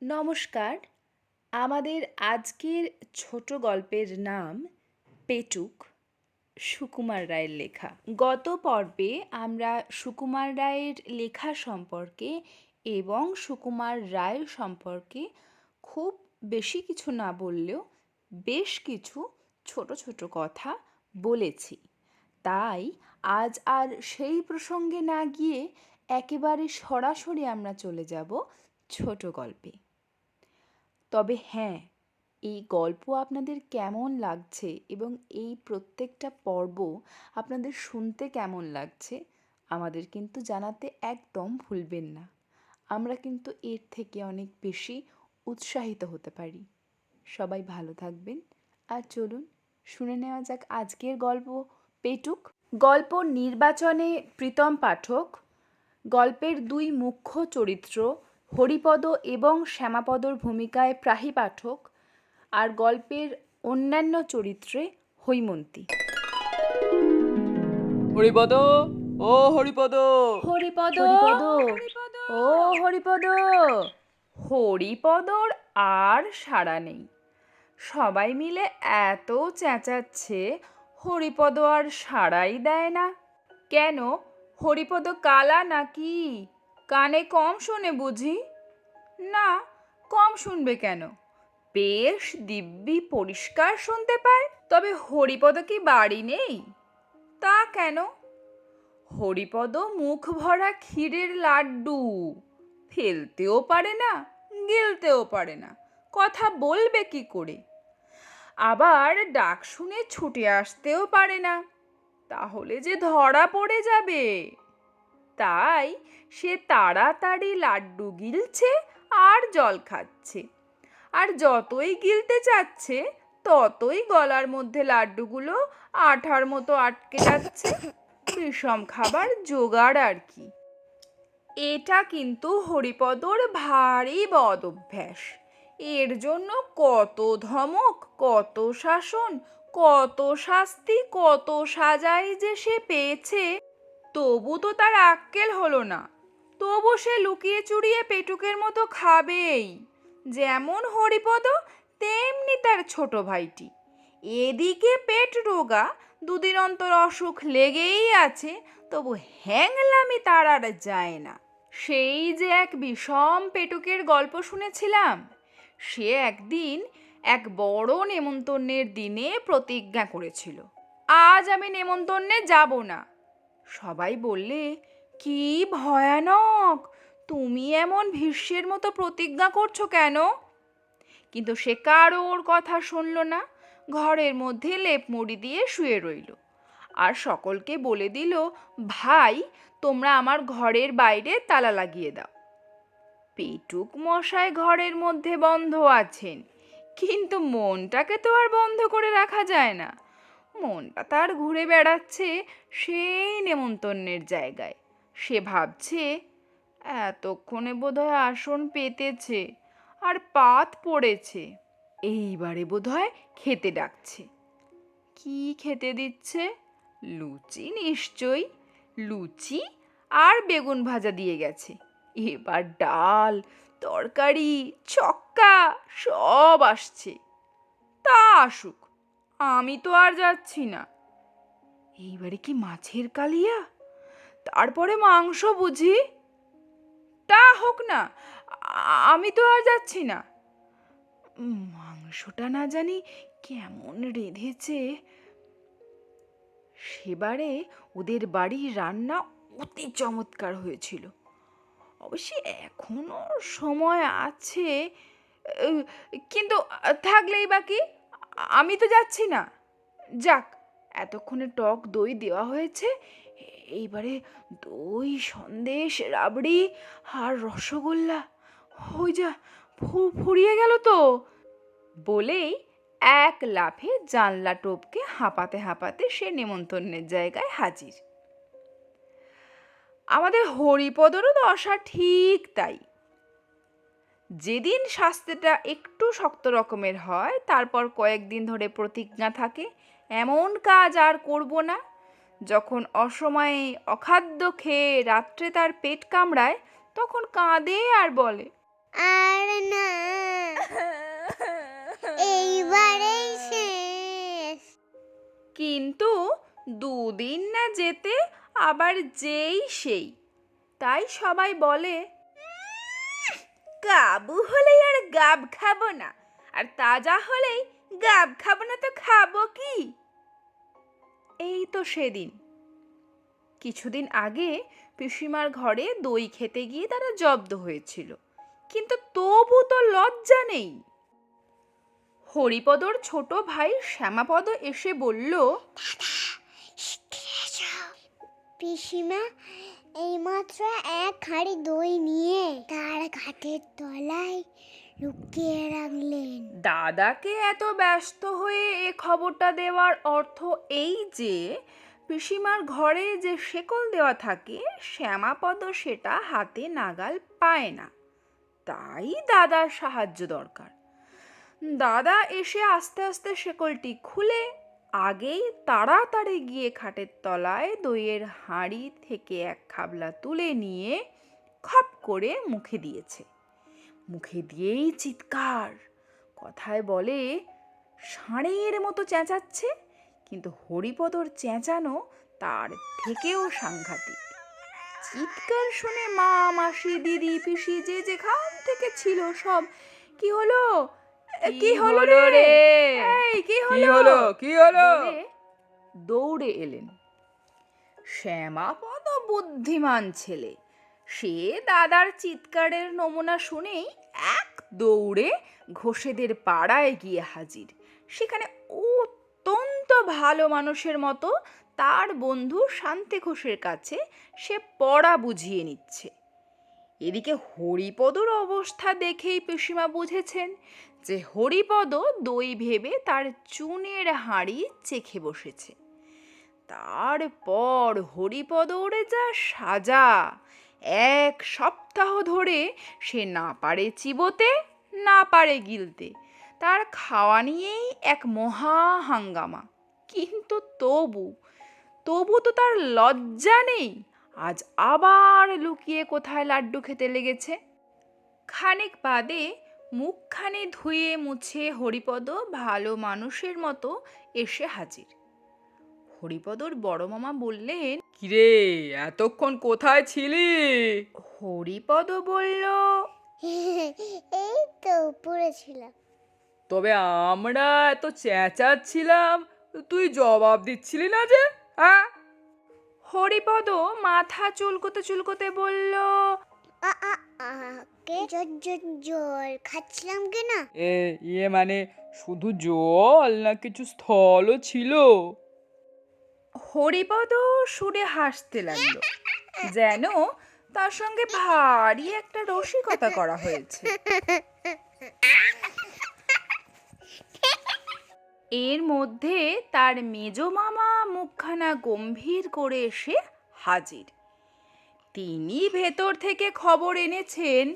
নমস্কার। আমাদের আজকের ছোট গল্পের নাম পেটুক, সুকুমার রায়ের লেখা। গত পর্বে আমরা সুকুমার রায়ের লেখা সম্পর্কে এবং সুকুমার রায় সম্পর্কে খুব বেশি কিছু না বললেও বেশ কিছু ছোট ছোট কথা বলেছি। তাই আজ আর সেই প্রসঙ্গে না গিয়ে একেবারে সরাসরি আমরা চলে যাব ছোট গল্পে। তবে হ্যাঁ, এই গল্প আপনাদের কেমন লাগছে এবং এই প্রত্যেকটা পর্ব আপনাদের শুনতে কেমন লাগছে আমাদের কিন্তু জানাতে একদম ভুলবেন না। আমরা কিন্তু এর থেকে অনেক বেশি উৎসাহিত হতে পারি। সবাই ভালো থাকবেন। আর চলুন শুনে নেওয়া যাক আজকের গল্প পেটুক। গল্প নির্বাচনে প্রীতম পাঠক, গল্পের দুই মুখ্য চরিত্র হরিপদ এবং শ্যামাপদর ভূমিকায় প্রাহী পাঠক, আর গল্পের অন্যান্য চরিত্রে হৈমন্তী। হরিপদ, ও হরিপদ, হরিপদ, ও হরিপদ। হরিপদর আর সাড়া নেই। সবাই মিলে এত চেঁচাচ্ছে, হরিপদ আর সাড়াই দেয় না। কেন, হরিপদ কালা নাকি? কানে কম শোনে বুঝি? না, কম শুনবে কেন? বেশ দিব্যি পরিষ্কার শুনতে পায়। তবে হরিপদ কি বাড়ি নেই? তা কেন? হরিপদ মুখ ভরা ক্ষীরের লাড্ডু, ফেলতেও পারে না, গিলতেও পারে না, কথা বলবে কি করে? আবার ডাক শুনে ছুটে আসতেও পারে না, তাহলে যে ধরা পড়ে যাবে। তাই সে তাড়াতাড়ি লাড্ডু গিলছে আর জল খাচ্ছে। আর যতই গিলতে চাচ্ছে ততই গলার মধ্যে লাড্ডুগুলো আঠার মতো আটকে যাচ্ছে। বিষম খাবার জোগাড় আর কি। এটা কিন্তু হরিপদর ভারী বদ অভ্যাস। এর জন্য কত ধমক, কত শাসন, কত শাস্তি, কত সাজাই যে সে পেয়েছে, তবু তো তার আক্কেল হলো না। তবু সে লুকিয়ে চুরিয়ে পেটুকের মতো খাবেই। যেমন হরিপদ তেমনি তার ছোট ভাইটি। এদিকে পেট রোগা, দুদিন অন্তর অসুখ লেগেই আছে, তবু হ্যাংলামি তার আর যায় না। সেই যে এক বিষম পেটুকের গল্প শুনেছিলাম, সে একদিন এক বড় নেমন্তন্নের দিনে প্রতিজ্ঞা করেছিল, আজ আমি নেমন্তন্নে যাব না। সবাই বললে, কি ভয়ানক, তুমি এমন ভীষ্মের মতো প্রতিজ্ঞা করছো কেন? কিন্তু সে কারোর কথা শুনল না, ঘরের মধ্যে লেপ মুড়ি দিয়ে শুয়ে রইল। আর সকলকে বলে দিল, ভাই তোমরা আমার ঘরের বাইরে তালা লাগিয়ে দাও। পেটুক মশাই ঘরের মধ্যে বন্ধ আছেন, কিন্তু মনটাকে তো আর বন্ধ করে রাখা যায় না। মনটা তার ঘুরে বেড়াচ্ছে সেই নেমন্তন্নের জায়গায়। সে ভাবছে, এতক্ষণে বোধহয় আসন পেতেছে আর পাত পড়েছে, এইবারে বোধহয় খেতে ডাকছে। কি খেতে দিচ্ছে? লুচি নিশ্চয়ই। লুচি আর বেগুন ভাজা দিয়ে গেছে। এবার ডাল, তরকারি, ছক্কা সব আসছে। তা আসুক, আমি তো আর যাচ্ছি না। এইবারে কি মাছের কালিয়া, তারপরে মাংস বুঝি? তা হোক না, আমি তো আর যাচ্ছি না। মাংসটা না জানি কেমন রেঁধেছে। সেবারে ওদের বাড়ির রান্না অতি চমৎকার হয়েছিল। অবশ্যই এখনো সময় আছে, কিন্তু থাকলেই বাকি, আমি তো যাচ্ছি না। যাক, এতক্ষণে টক দই দেওয়া হয়েছে, এইবারে দই, সন্দেশ, রাবড়ি আর রসগোল্লা, ওই যা ফুরিয়ে গেল তো। বলেই এক লাফে জানলা টপকে হাঁপাতে হাঁপাতে সে নেমন্তন্নের জায়গায় হাজির। আমাদের হরিপদরও দশা ঠিক তাই। যেদিন শাস্তিটা একটু শক্ত রকমের হয়, তারপর কয়েকদিন ধরে প্রতিজ্ঞা থাকে, এমন কাজ আর করব না। যখন অসময়ে অখাদ্য খেয়ে রাত্রে তার পেট কামড়ায়, তখন কাঁদে আর বলে, আর না আবার যেই সেই। তাই সবাই বলে, কাবু হলেই আর গাব খাবো না, আর তাজা হলেই গাব খাবো না তো খাবো কি? এই তো সেদিন কিছুদিন আগে পিসিমার ঘরে দই খেতে গিয়ে তারা জব্দ হয়েছিল, কিন্তু তবু তো লজ্জা নেই। হরিপদর ছোট ভাই শ্যামাপদ এসে বলল, পিসিমা এইমাত্র এক হাঁড়ি দই নিয়ে তার ঘাটের তলায় লুকিয়ে রাখলেন। দাদাকে এত ব্যস্ত হয়ে এ খবরটা দেওয়ার অর্থ এই যে পিসিমার ঘরে যে শেকল দেওয়া থাকে শ্যামাপদ সেটা হাতে নাগাল পায় না, তাই দাদার সাহায্য দরকার। দাদা এসে আস্তে আস্তে শেকলটি খুলে আগেই তাড়াতাড়ি গিয়ে খাটের তলায় দইয়ের হাঁড়ি থেকে এক খাবলা তুলে নিয়ে খপ করে মুখে দিয়েছে। মুখে দিয়েই চিৎকার, কথায় বলে ষাঁড়ের মতো চেঁচাচ্ছে, কিন্তু হরিপদর চেঁচানো তার থেকেও সাংঘাতিক। চিৎকার শুনে মা, মাসি, দিদি, পিসি যে যেখান থেকে ছিল সব, কি হলো, কি হলো রে, এই কি হলো, কি হলো? বলে দৌড়ে এলেন। শ্যামাপদ বুদ্ধিমান ছেলে, সে দাদার চিৎকারের নমুনা শুনেই এক দৌড়ে ঘোষেদের পাড়ায় গিয়ে হাজির। সেখানে অত্যন্ত ভালো মানুষের মতো তার বন্ধু শান্তি ঘোষের কাছে সে পড়া বুঝিয়ে নিচ্ছে। এদিকে হরিপদর অবস্থা দেখেই পিসিমা বুঝেছেন যে হরিপদ দই ভেবে তার চুনের হাঁড়ি চেখে বসেছে। তারপর হরিপদর যা সাজা, এক সপ্তাহ ধরে সে না পারে চিবোতে, না পারে গিলতে, তার খাওয়া নিয়েই এক মহা হাঙ্গামা। কিন্তু তবু তো তার লজ্জা নেই, আজ আবার লুকিয়ে কোথায় লাড্ডু খেতে লেগেছে। খানিক বাদে মুখখানি ধুয়ে মুছে হরিপদ ভালো মানুষের মতো এসে হাজির। হরিপদর বড় মামা বললেন, কিরে, এতক্ষণ কোথায় ছিলি? হরিপদ বলল, এই তো উপরে ছিলাম। তবে আমরা এত চেঁচাচ্ছিলাম, তুই জবাব দিচ্ছিলি না যে? হ্যাঁ? হরিপদ মাথা চুলকোতে চুলকোতে বলল, জল খাচ্ছিলাম কেনা। ইয়ে মানে শুধু জল না কিছু স্থলও ছিল? হরিপদ সুরে হাসতে লাগলো, যেন তার সঙ্গে ভারী একটা রসিকতা করা হয়েছে। এর মধ্যে তার মেজ মামা মুখখানা গম্ভীর করে এসে হাজির। তিনি ভেতর থেকে খবর এনেছেন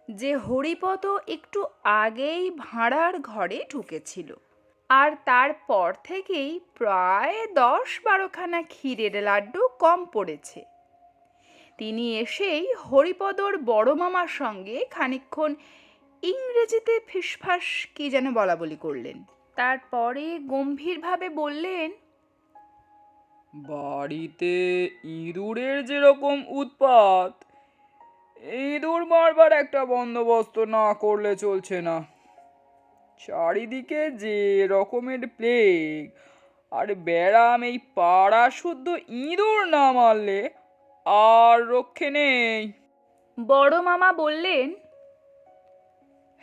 যে হরিপদ একটু আগেই ভাঁড়ার ঘরে ঢুকেছিল, আর তারপর থেকেই প্রায় 10-12খানা ক্ষীরের লাড্ডু কম পড়েছে। তিনি এসেই হরিপদর বড় মামার সঙ্গে খানিকক্ষণ ইংরেজিতে ফিসফাস কি যেন বলা বলি করলেন। তারপরে গম্ভীরভাবে বললেন, বাড়িতে ইঁদুরের যেরকম উৎপাত, ইঁদুর মারবার একটা বন্দোবস্ত না করলে চলছে না। চারিদিকে যে রকমের প্লেগ আর ব্যারাম, এই পাড়া শুদ্ধ ইঁদুর না মারলে আর রক্ষে নেই। বড় মামা বললেন,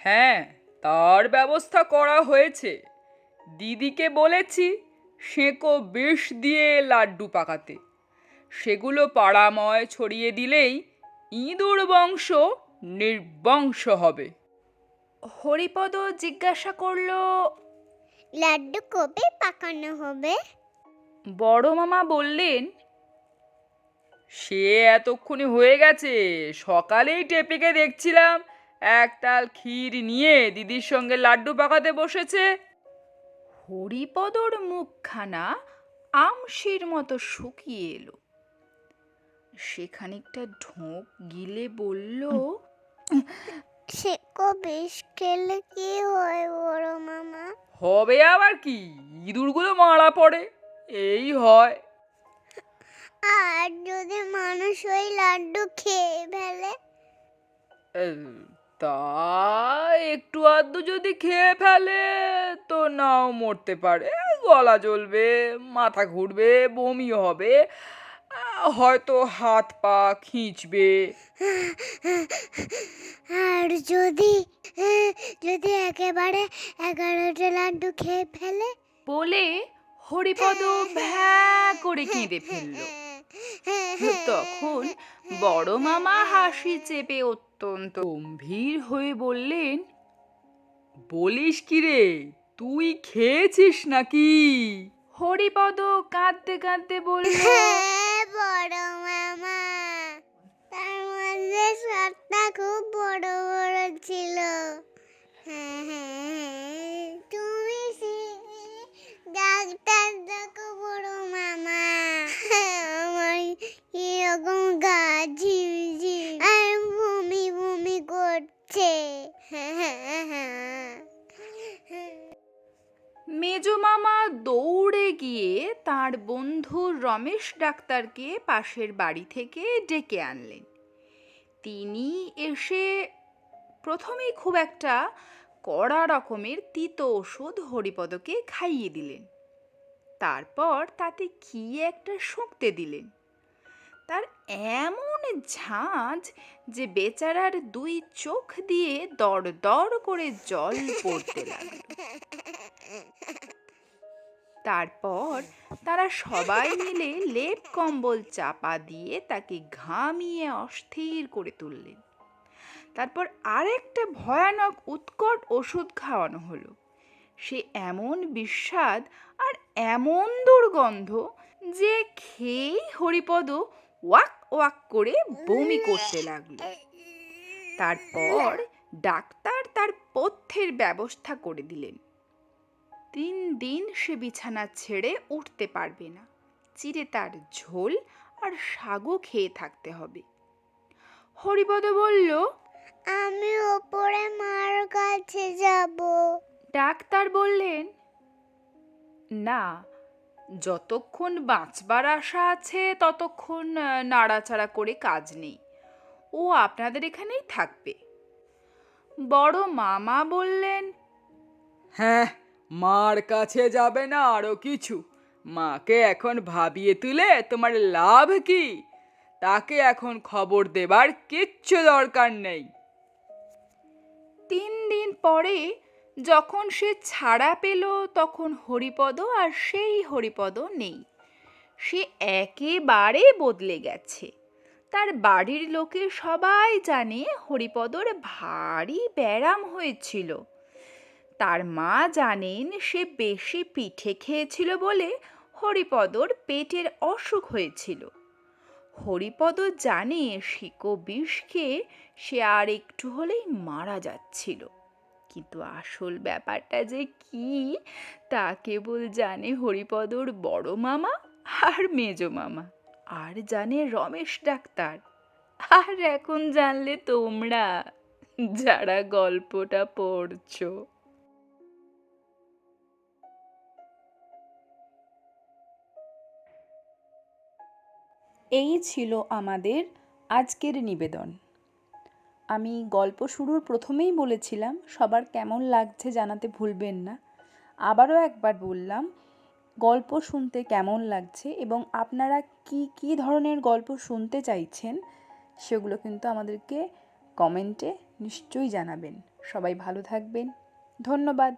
হ্যাঁ, তার ব্যবস্থা করা হয়েছে। দিদিকে বলেছি সেঁকো বিষ দিয়ে লাড্ডু পাকাতে। সেগুলো পাড়াময় ছড়িয়ে দিলেই ইঁদুর বংশ নির্বংশ হবে। হরিপদ জিজ্ঞাসা করল, লাড্ডু কবে পাকানো হবে? বড় মামা বললেন, সে এতক্ষণে হয়ে গেছে। সকালেই টেপিকে দেখছিলাম এক তাল ক্ষীর নিয়ে দিদির সঙ্গে লাড্ডু পাকাতে বসেছে। হরিপদর মুখখানা আমশির মতো শুকিয়ে এলো। সে খানিকটা ঢোক গিলে বলল, সেকো বিষ খেলে কি হয় বড় মামা? হবে আবার কি, ইঁদুরগুলো মারা পড়ে, এই হয়। আর যদি মানুষ ওই লাড্ডু খেয়ে ফেলে? তা একটু আধটু যদি খেয়ে ফেলে তো নাও মরতে পারে, গলা জ্বলবে, মাথা ঘুরবে, বমিও হবে, হয়তো হাত পা খিঁচবে। আর যদি যদি একেবারে 11টা লাড্ডু খেয়ে ফেলে? বলে হরিপদ ভ্যাঁ করে কেঁদে ফেলল। তখন বড় মামা হাসি চেপে অত্যন্ত গম্ভীর হয়ে বললেন, বলিস কি রে, তুই খেয়েছিস নাকি? হরিপদ কাঁদতে কাঁদতে বলল, হ্যাঁ বড় মামা, তার মধ্যে সবটা খুব বড় বড় ছিল। তুমি ডাক্তার দেখো বড় মামা, আমার এরকম গা ঝিমঝিম আর বমি বমি করছে। মেজো মামা দৌড়ে গিয়ে তার বন্ধু রমেশ ডাক্তারকে পাশের বাড়ি থেকে ডেকে আনলেন। তিনি এসে প্রথমেই খুব একটা কড়া রকমের তিতো ওষুধ হরিপদকে খাইয়ে দিলেন। তারপর তাতে কি একটা শুঁকতে দিলেন। তার এমন ঝাঁজ যে বেচারার 2 চোখ দিয়ে দর দর করে জল পড়তে লাগলো। তারপর তারা সবাই মিলে লেপ কম্বল চাপা দিয়ে তাকে ঘামিয়ে অস্থির করে তুললেন। তারপর আরেকটা ভয়ানক উৎকট ওষুধ খাওয়ানো হলো। সে এমন বিস্বাদ আর এমন দুর্গন্ধ যে খেয়েই হরিপদ ওয়াক ওয়াক করে বমি করতে লাগলো। তারপর ডাক্তার তার পথ্যের ব্যবস্থা করে দিলেন। 3 দিন সে বিছানা ছেড়ে উঠতে পারবে না। চিড়ে তার ঝোল আর শাগও খেয়ে থাকতে হবে। হরিপদ বলল, আমি ওপরে মার কাছে যাব। ডাক্তার বললেন, না, যতক্ষণ বাঁচবার আশা আছে ততক্ষণ নাড়াচাড়া করে কাজ নেই। ও আপনাদের এখানেই থাকবে। বড় মামা বললেন, হ্যাঁ, মার কাছে যাবে না আরো কিছু? মাকে এখন ভাবিয়ে তুলে তোমার লাভ কি? তাকে এখন খবর দেবার কিচ্ছু দরকার নেই। 3 দিন পরে যখন সে ছাড়া পেল তখন হরিপদ আর সেই হরিপদ নেই। সে একেবারে বদলে গেছে। তার বাড়ির লোকে সবাই জানে হরিপদর ভারী ব্যারাম হয়েছিল। তার মা জানেন সে বেশি পিঠে খেয়েছিল বলে হরিপদর পেটের অসুখ হয়েছিল। হরিপদ জানে শিকো বিষ খেয়ে সে আর একটু হলেই মারা যাচ্ছিল। কিন্তু আসল ব্যাপারটা যে কি তা কেবল জানে হরিপদর বড় মামা আর মেজো মামা, আর জানে রমেশ ডাক্তার, আর এখন জানলে তোমরা, যারা গল্পটা পড়ছো। এই ছিল আমাদের আজকের নিবেদন। আমি গল্প শুরুর প্রথমেই বলেছিলাম সবার কেমন লাগছে জানাতে ভুলবেন না। আবারও একবার বললাম গল্প শুনতে কেমন লাগছে এবং আপনারা কি কি ধরনের গল্প শুনতে চাইছেন সেগুলো কিন্তু আমাদেরকে কমেন্টে নিশ্চয়ই জানাবেন। সবাই ভালো থাকবেন। ধন্যবাদ।